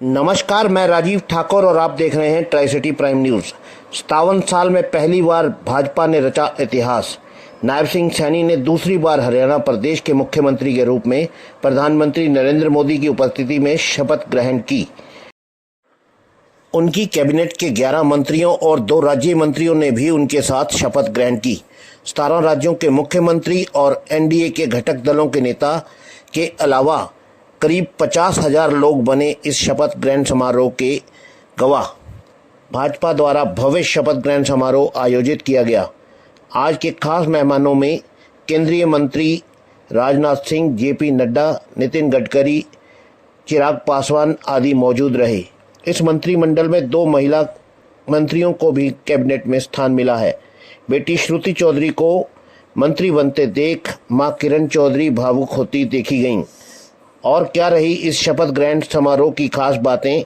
नमस्कार, मैं राजीव ठाकुर और आप देख रहे हैं ट्राई सिटी प्राइम न्यूज़। 57 साल में पहली बार भाजपा ने रचा इतिहास। नायब सिंह सैनी ने दूसरी बार हरियाणा प्रदेश के मुख्यमंत्री के रूप में प्रधानमंत्री नरेंद्र मोदी की उपस्थिति में शपथ ग्रहण की। उनकी कैबिनेट के 11 मंत्रियों और 2 राज्य मंत्रियों ने भी उनके साथ शपथ ग्रहण की। 17 राज्यों के मुख्यमंत्री और एनडीए के घटक दलों के नेता के अलावा करीब 50,000 लोग बने इस शपथ ग्रहण समारोह के गवाह। भाजपा द्वारा भव्य शपथ ग्रहण समारोह आयोजित किया गया। आज के खास मेहमानों में केंद्रीय मंत्री राजनाथ सिंह, जेपी नड्डा, नितिन गडकरी, चिराग पासवान आदि मौजूद रहे। इस मंत्रिमंडल में 2 महिला मंत्रियों को भी कैबिनेट में स्थान मिला है। बेटी श्रुति चौधरी को मंत्री बनते देख मां किरण चौधरी भावुक होती देखी गईं। और क्या रही इस शपथ ग्रहण समारोह की खास बातें,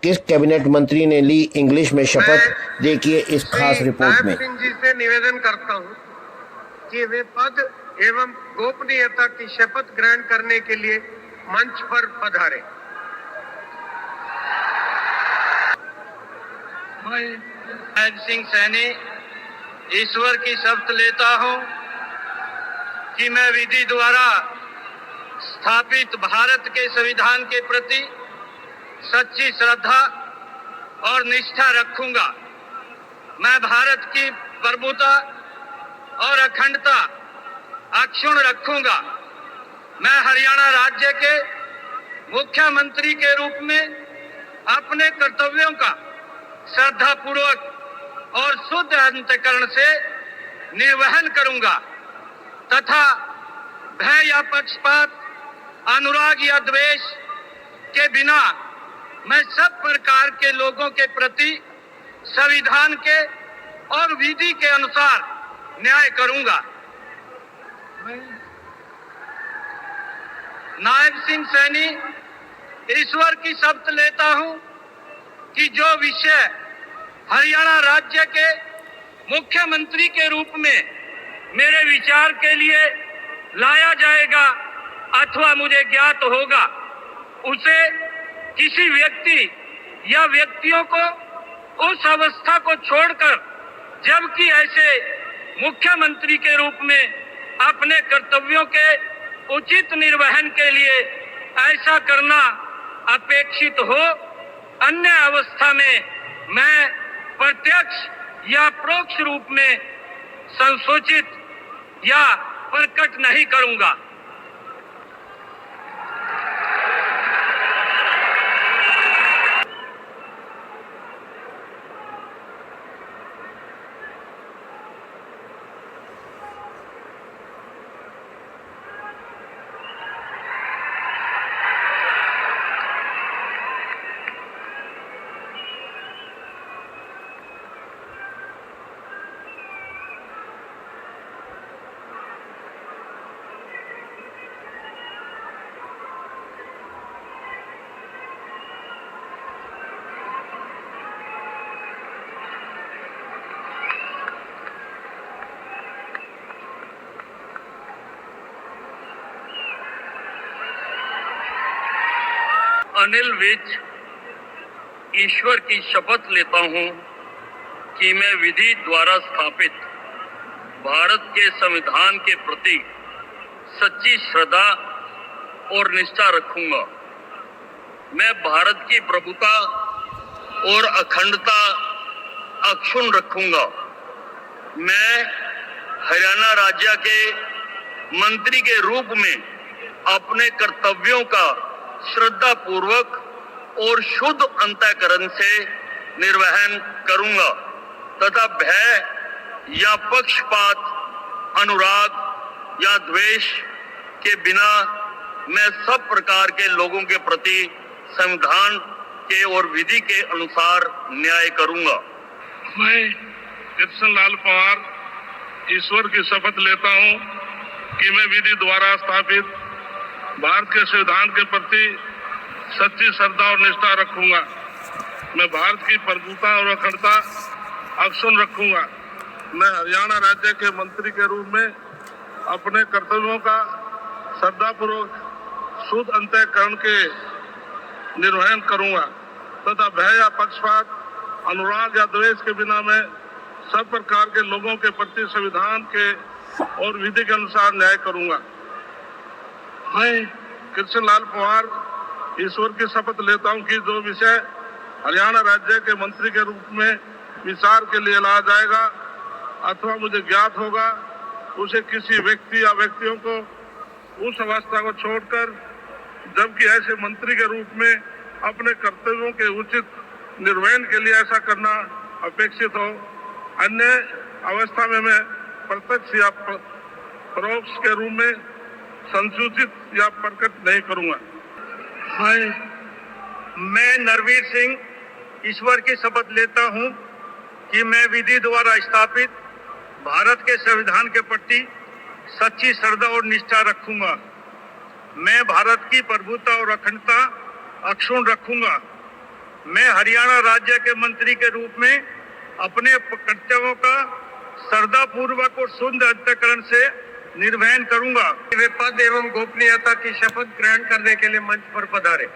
किस कैबिनेट मंत्री ने ली इंग्लिश में शपथ, देखिए इस खास रिपोर्ट में। सिंह जी से निवेदन करता हूं कि वे पद एवं गोपनीयता की शपथ ग्रहण करने के लिए मंच पर पधारें। मैं नायब सिंह सैनी ईश्वर की शपथ लेता हूं कि मैं विधि द्वारा स्थापित भारत के संविधान के प्रति सच्ची श्रद्धा और निष्ठा रखूंगा। मैं भारत की प्रभुता और अखंडता अक्षुण्ण रखूंगा। मैं हरियाणा राज्य के मुख्यमंत्री के रूप में अपने कर्तव्यों का श्रद्धापूर्वक और शुद्ध अंतःकरण से निर्वहन करूंगा तथा भय या पक्षपात, अनुराग या द्वेष के बिना मैं सब प्रकार के लोगों के प्रति संविधान के और विधि के अनुसार न्याय करूंगा। नायब सिंह सैनी ईश्वर की शपथ लेता हूं कि जो विषय हरियाणा राज्य के मुख्यमंत्री के रूप में मेरे विचार के लिए लाया जाएगा अथवा मुझे ज्ञात होगा, उसे किसी व्यक्ति या व्यक्तियों को उस अवस्था को छोड़कर, जबकि ऐसे मुख्यमंत्री के रूप में अपने कर्तव्यों के उचित निर्वहन के लिए ऐसा करना अपेक्षित हो, अन्य अवस्था में मैं प्रत्यक्ष या परोक्ष रूप में संसूचित या प्रकट नहीं करूंगा। अनिल विज ईश्वर की शपथ लेता हूं कि मैं विधि द्वारा स्थापित भारत के संविधान के प्रति सच्ची श्रद्धा और निष्ठा रखूंगा। मैं भारत की प्रभुता और अखंडता अक्षुण्ण रखूंगा। मैं हरियाणा राज्य के मंत्री के रूप में अपने कर्तव्यों का श्रद्धा पूर्वक और शुद्ध अंतःकरण से निर्वहन करूंगा तथा भय या पक्षपात, अनुराग या द्वेष के बिना मैं सब प्रकार के लोगों के प्रति संविधान के और विधि के अनुसार न्याय करूंगा। मैं कृष्ण लाल पवार ईश्वर की शपथ लेता हूं कि मैं विधि द्वारा स्थापित भारत के संविधान के प्रति सच्ची श्रद्धा और निष्ठा रखूंगा। मैं भारत की प्रभुता और अखंडता अक्षुण्ण रखूंगा। मैं हरियाणा राज्य के मंत्री के रूप में अपने कर्तव्यों का श्रद्धापूर्वक शुद्ध अंतःकरण निर्वहन करूंगा तथा भय या पक्षपात, अनुराग या द्वेष के बिना मैं सब प्रकार के लोगों के प्रति संविधान के और विधि के अनुसार न्याय करूंगा। मैं कृष्ण लाल पंवार ईश्वर की शपथ लेता हूं कि जो विषय हरियाणा राज्य के मंत्री के रूप में विचार के लिए लाया जाएगा अथवा मुझे ज्ञात होगा, उसे किसी व्यक्ति या व्यक्तियों को उस अवस्था को छोड़कर जबकि ऐसे मंत्री के रूप में अपने कर्तव्यों के उचित निर्वहन के लिए ऐसा करना अपेक्षित हो, अन्य अवस्था में मैं प्रत्यक्ष या परोक्ष के रूप में संसूचित या प्रकट नहीं करूंगा। मैं नरवीर सिंह ईश्वर की शपथ लेता हूं कि मैं विधि द्वारा स्थापित भारत के संविधान के प्रति सच्ची श्रद्धा और निष्ठा रखूंगा। मैं भारत की प्रभुता और अखंडता अक्षुण्ण रखूंगा। मैं हरियाणा राज्य के मंत्री के रूप में अपने कर्तव्यों का श्रद्धापूर्वक और शुद्ध अंतःकरण से निर्वहन करूंगा। वे पद एवं गोपनीयता की शपथ ग्रहण करने के लिए मंच पर पधारे।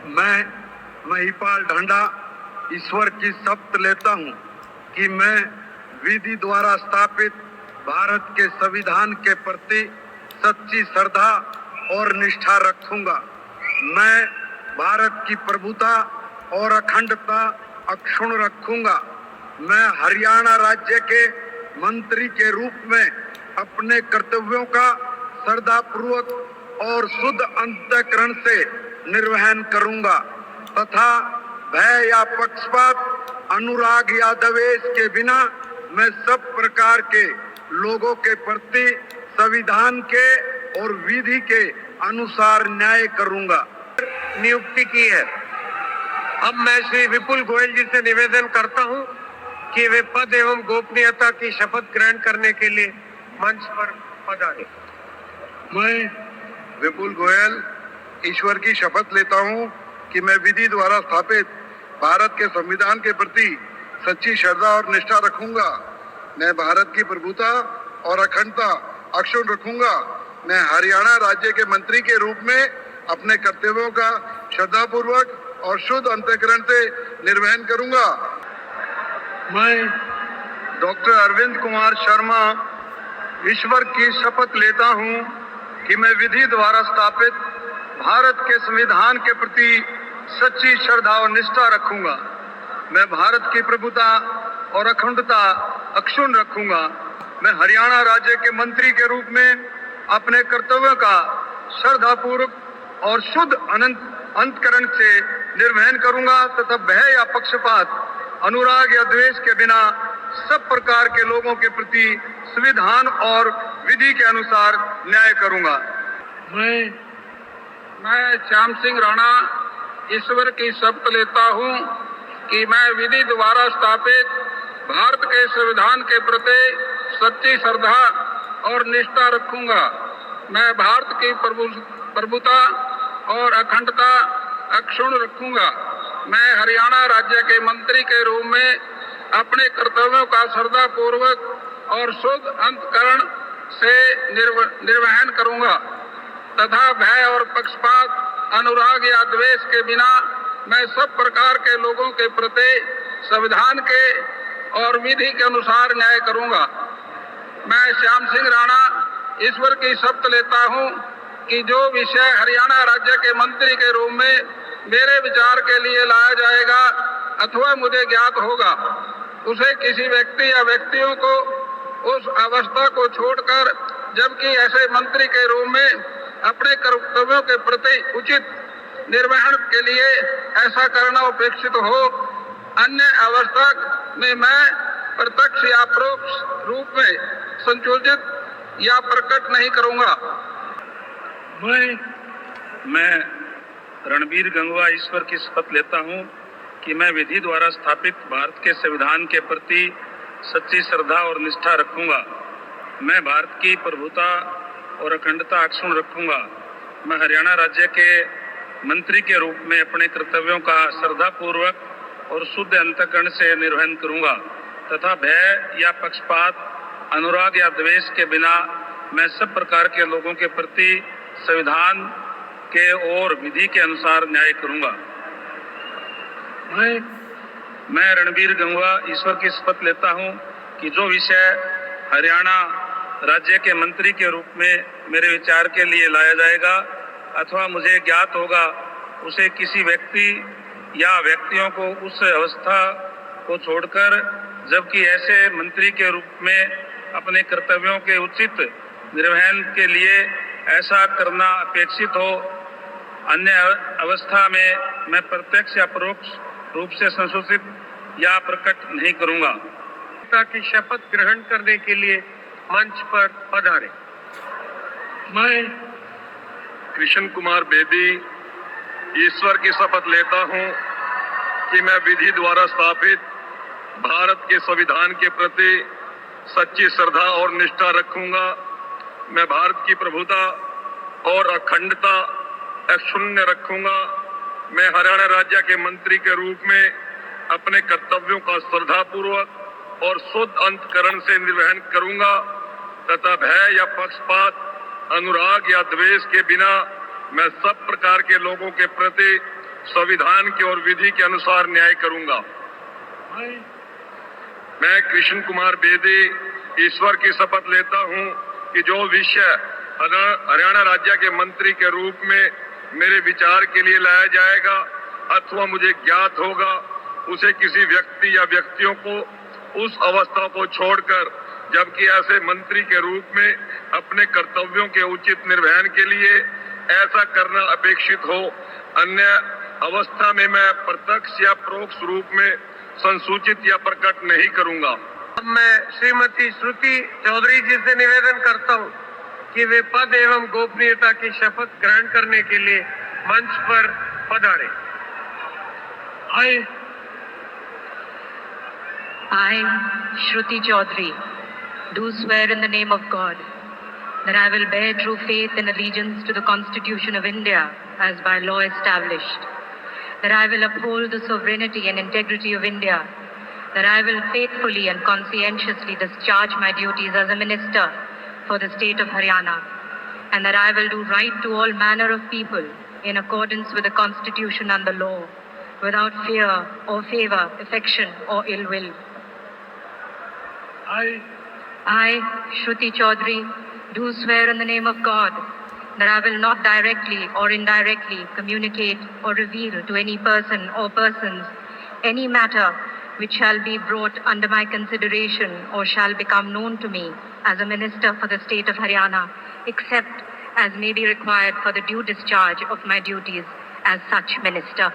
मैं महिपाल ढांडा ईश्वर की शपथ लेता हूं कि मैं विधि द्वारा स्थापित भारत के संविधान के प्रति सच्ची श्रद्धा और निष्ठा रखूंगा। मैं भारत की प्रभुता और अखंडता अक्षुण्ण रखूंगा। मैं हरियाणा राज्य के मंत्री के रूप में अपने कर्तव्यों का श्रद्धापूर्वक और शुद्ध अंतःकरण से निर्वहन करूंगा तथा भय या पक्षपात, अनुराग या द्वेष के बिना मैं सब प्रकार के लोगों के प्रति संविधान के और विधि के अनुसार न्याय करूंगा। नियुक्ति की है। अब मैं श्री विपुल गोयल जी से निवेदन करता हूं कि वे पद एवं गोपनीयता की शपथ ग्रहण करने के लिए मंच पर पधारे। मैं विपुल गोयल ईश्वर की शपथ लेता हूं कि मैं विधि द्वारा स्थापित भारत के संविधान के प्रति सच्ची श्रद्धा और निष्ठा रखूंगा। मैं भारत की प्रभुता और अखंडता अक्षुण्ण रखूंगा। मैं हरियाणा राज्य के मंत्री के रूप में अपने कर्तव्यों का श्रद्धापूर्वक और शुद्ध अंतःकरण से निर्वहन करूंगा। मैं डॉक्टर अरविंद कुमार शर्मा ईश्वर की शपथ लेता हूं कि मैं विधि द्वारा स्थापित भारत के संविधान के प्रति सच्ची श्रद्धा और निष्ठा रखूंगा। मैं भारत की प्रभुता और अखंडता अक्षुण्ण रखूंगा। मैं हरियाणा राज्य के मंत्री के रूप में अपने कर्तव्यों का श्रद्धापूर्वक और शुद्ध अंतःकरण से निर्वहन करूंगा तथा भय या पक्षपात, अनुराग या द्वेष के बिना सब प्रकार के लोगों के प्रति संविधान और विधि के अनुसार न्याय करूंगा। मैं श्याम सिंह राणा ईश्वर की शपथ लेता हूं कि मैं विधि द्वारा स्थापित भारत के संविधान के प्रति सच्ची श्रद्धा और निष्ठा रखूंगा। मैं भारत की प्रभुता और अखंडता अक्षुण्ण रखूंगा। मैं हरियाणा राज्य के मंत्री के रूप में अपने कर्तव्यों का श्रद्धापूर्वक और शुद्ध अंतःकरण से निर्वहन करूंगा तथा भय और पक्षपात, अनुराग या द्वेष के बिना मैं सब प्रकार के लोगों के प्रति संविधान के और विधि के अनुसार न्याय करूंगा। मैं श्याम सिंह राणा ईश्वर की शपथ लेता हूं कि जो विषय हरियाणा राज्य के मंत्री के रूप में मेरे विचार के लिए लाया जाएगा अथवा मुझे ज्ञात होगा, उसे किसी व्यक्ति या व्यक्तियों को उस अवस्था को छोड़कर जबकि ऐसे मंत्री के रूप में अपने कर्तव्यों के प्रति उचित निर्वहन के लिए ऐसा करना अपेक्षित हो, अन्य अवस्था में मैं प्रत्यक्ष या परोक्ष रूप में संशोधित या प्रकट नहीं करूंगा। मैं रणबीर गंगवा ईश्वर की शपथ लेता हूं कि मैं विधि द्वारा स्थापित भारत के संविधान के प्रति सच्ची श्रद्धा और निष्ठा रखूंगा। मैं भारत की प्रभुता और अखंडता अक्षुण्ण रखूंगा। मैं हरियाणा राज्य के मंत्री के रूप में अपने कर्तव्यों का श्रद्धापूर्वक और शुद्ध अंतःकरण से निर्वहन करूंगा तथा भय या पक्षपात, अनुराग या द्वेष के बिना मैं सब प्रकार के लोगों के प्रति संविधान के और विधि के अनुसार न्याय करूंगा। मैं रणबीर गंगवा ईश्वर की शपथ लेता हूं कि जो विषय हरियाणा राज्य के मंत्री के रूप में मेरे विचार के लिए लाया जाएगा अथवा मुझे ज्ञात होगा, उसे किसी व्यक्ति या व्यक्तियों को उस अवस्था को छोड़कर, जबकि ऐसे मंत्री के रूप में अपने कर्तव्यों के उचित निर्वहन के लिए ऐसा करना अपेक्षित हो, अन्य अवस्था में मैं प्रत्यक्ष या परोक्ष रूप से संशोधित या प्रकट नहीं करूंगा। की शपथ ग्रहण करने के लिए मंच पर पधारे। मैं कृष्ण कुमार बेदी ईश्वर की शपथ लेता हूं कि मैं विधि द्वारा स्थापित भारत के संविधान के प्रति सच्ची श्रद्धा और निष्ठा रखूंगा। मैं भारत की प्रभुता और अखंडता अक्षुण्ण रखूंगा। मैं हरियाणा राज्य के मंत्री के रूप में अपने कर्तव्यों का श्रद्धापूर्वक और शुद्ध अंतकरण से निर्वहन करूंगा तथा भय या पक्षपात, अनुराग या द्वेष के बिना मैं सब प्रकार के लोगों के प्रति संविधान की और विधि के अनुसार न्याय करूंगा। मैं कृष्ण कुमार बेदी ईश्वर की शपथ लेता हूं कि जो विषय हरियाणा राज्य के मंत्री के रूप में मेरे विचार के लिए लाया जाएगा अथवा मुझे ज्ञात होगा, उसे किसी व्यक्ति या व्यक्तियों को उस अवस्था को छोड़कर, जबकि ऐसे मंत्री के रूप में अपने कर्तव्यों के उचित निर्वहन के लिए ऐसा करना अपेक्षित हो, अन्य अवस्था में मैं प्रत्यक्ष या परोक्ष रूप में संसूचित या प्रकट नहीं करूंगा। अब मैं श्रीमती श्रुति चौधरी जी से निवेदन करता हूं कि वे पद एवं गोपनीयता की शपथ ग्रहण करने के लिए मंच पर पधारे। I, Shruti Chaudhary, do swear in the name of God that I will bear true faith and allegiance to the Constitution of India as by law established, that I will uphold the sovereignty and integrity of India, that I will faithfully and conscientiously discharge my duties as a minister for the state of Haryana, and that I will do right to all manner of people in accordance with the Constitution and the law, without fear or favor, affection or ill will. I, Shruti Chaudhary, do swear in the name of God that I will not directly or indirectly communicate or reveal to any person or persons any matter which shall be brought under my consideration or shall become known to me as a minister for the state of Haryana, except as may be required for the due discharge of my duties as such minister.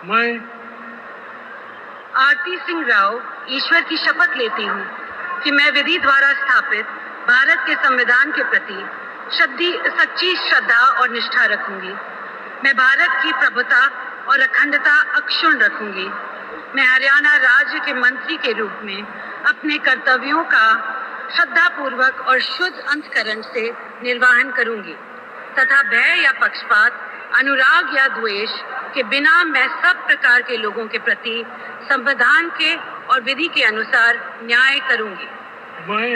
मैं आरती सिंह राव ईश्वर की शपथ लेती हूँ कि मैं विधि द्वारा स्थापित भारत के संविधान के प्रति सच्ची श्रद्धा और निष्ठा रखूंगी। मैं भारत की प्रभुता और अखंडता अक्षुण्ण रखूंगी। मैं हरियाणा राज्य के मंत्री के रूप में अपने कर्तव्यों का श्रद्धापूर्वक और शुद्ध अंतकरण से निर्वहन करूंगी तथा भय या पक्षपात, अनुराग या द्वेष के बिना मैं सब प्रकार के लोगों के प्रति संविधान के और विधि के अनुसार न्याय करूंगी। मैं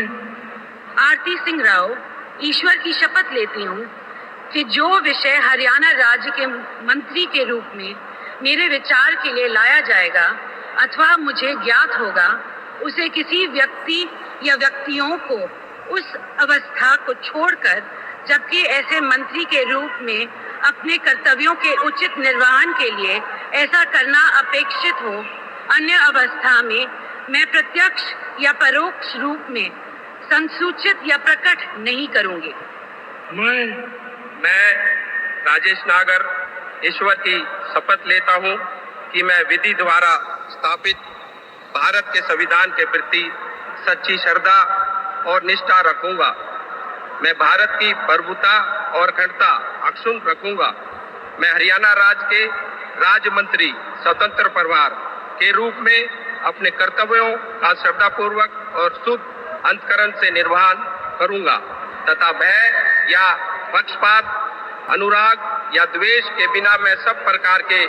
आरती सिंह राव ईश्वर की शपथ लेती हूँ कि जो विषय हरियाणा राज्य के मंत्री के रूप में मेरे विचार के लिए लाया जाएगा अथवा मुझे ज्ञात होगा, उसे किसी व्यक्ति या व्यक्तियों को उस अवस्था को छोड़कर, जबकि ऐसे मंत्री के रूप में अपने कर्तव्यों के उचित निर्वहन के लिए ऐसा करना अपेक्षित हो, अन्य अवस्था में मैं प्रत्यक्ष या परोक्ष रूप में संसूचित या प्रकट नहीं करूंगी। मैं राजेश नागर ईश्वर की शपथ लेता हूं कि मैं विधि द्वारा स्थापित भारत के संविधान के प्रति सच्ची श्रद्धा और निष्ठा रखूंगा। मैं भारत की प्रभुता और अखंडता अक्षुण्ण रखूंगा। मैं हरियाणा राज्य के राज्य मंत्री स्वतंत्र प्रभार के रूप में अपने कर्तव्यों का श्रद्धापूर्वक और शुद्ध अंतकरण से निर्वहन करूंगा तथा भय या पक्षपात, अनुराग या द्वेष के बिना मैं सब प्रकार के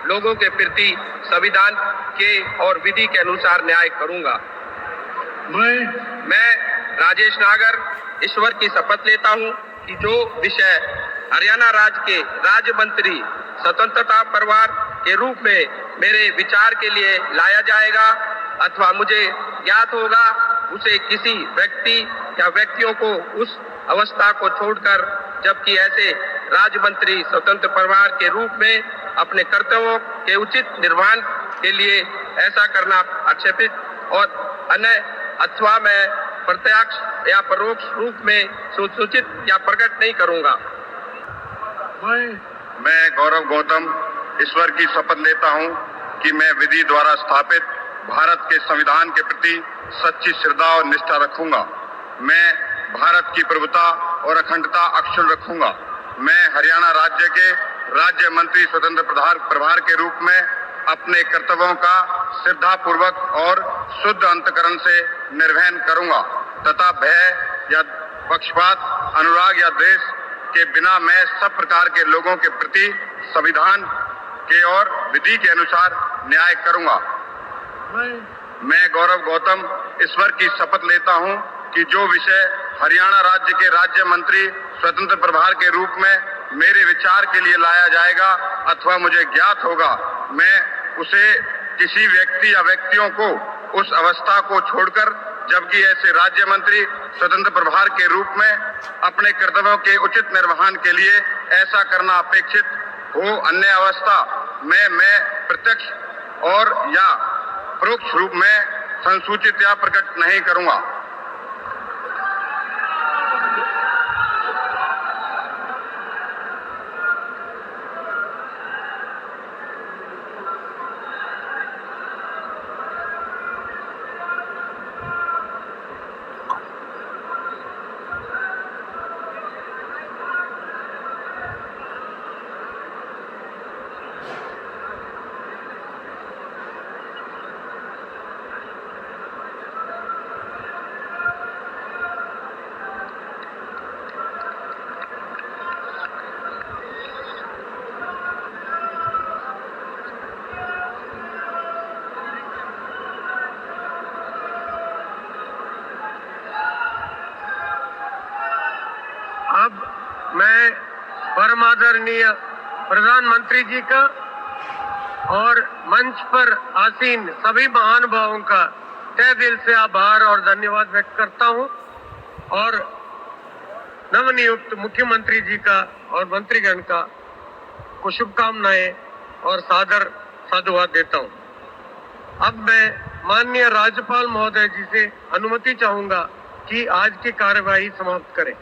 लोगों के प्रति संविधान के और विधि के अनुसार न्याय करूंगा। मैं राजेश नागर ईश्वर की शपथ लेता हूं कि जो विषय हरियाणा राज्य के राज्य मंत्री स्वतंत्रता परिवार के रूप में मेरे विचार के लिए लाया जाएगा अथवा मुझे ज्ञात होगा, उसे किसी व्यक्ति या व्यक्तियों को उस अवस्था को छोड़कर, जबकि ऐसे राज्य मंत्री स्वतंत्र परिवार के रूप में अपने कर्तव्यों के उचित निर्वहन के लिए ऐसा करना आक्षेपित और अन्य अथवा मैं प्रत्यक्ष या परोक्ष रूप में सूचित या प्रकट नहीं करूंगा। मैं गौरव गौतम ईश्वर की शपथ लेता हूं कि मैं विधि द्वारा स्थापित भारत के संविधान के प्रति सच्ची श्रद्धा और निष्ठा रखूंगा। मैं भारत की प्रभुता और अखंडता अक्षुण्ण रखूंगा। मैं हरियाणा राज्य के राज्य मंत्री स्वतंत्र प्रभार के रूप में अपने कर्तव्यों का श्रद्धापूर्वक और शुद्ध अंतकरण से निर्वहन करूंगा तथा भय या पक्षपात, अनुराग या द्वेष के बिना मैं सब प्रकार के लोगों के प्रति संविधान के और विधि के अनुसार न्याय करूंगा। मैं गौरव गौतम ईश्वर की शपथ लेता हूं कि जो विषय हरियाणा राज्य के राज्य मंत्री स्वतंत्र प्रभार के रूप में मेरे विचार के लिए लाया जाएगा अथवा मुझे ज्ञात होगा, मैं उसे किसी व्यक्ति या व्यक्तियों को उस अवस्था को छोड़कर, जबकि ऐसे राज्य मंत्री स्वतंत्र प्रभार के रूप में अपने कर्तव्यों के उचित निर्वहन के लिए ऐसा करना अपेक्षित हो, अन्य अवस्था में मैं प्रत्यक्ष और या परोक्ष रूप में संसूचित या प्रकट नहीं करूंगा। अब मैं परम आदरणीय प्रधानमंत्री जी का और मंच पर आसीन सभी महानुभावों का तहे दिल से आभार और धन्यवाद व्यक्त करता हूं और नवनियुक्त मुख्यमंत्री जी का और मंत्रीगण का को शुभकामनाएं और सादर साधुवाद देता हूं। अब मैं माननीय राज्यपाल महोदय जी से अनुमति चाहूंगा कि आज की कार्यवाही समाप्त करें।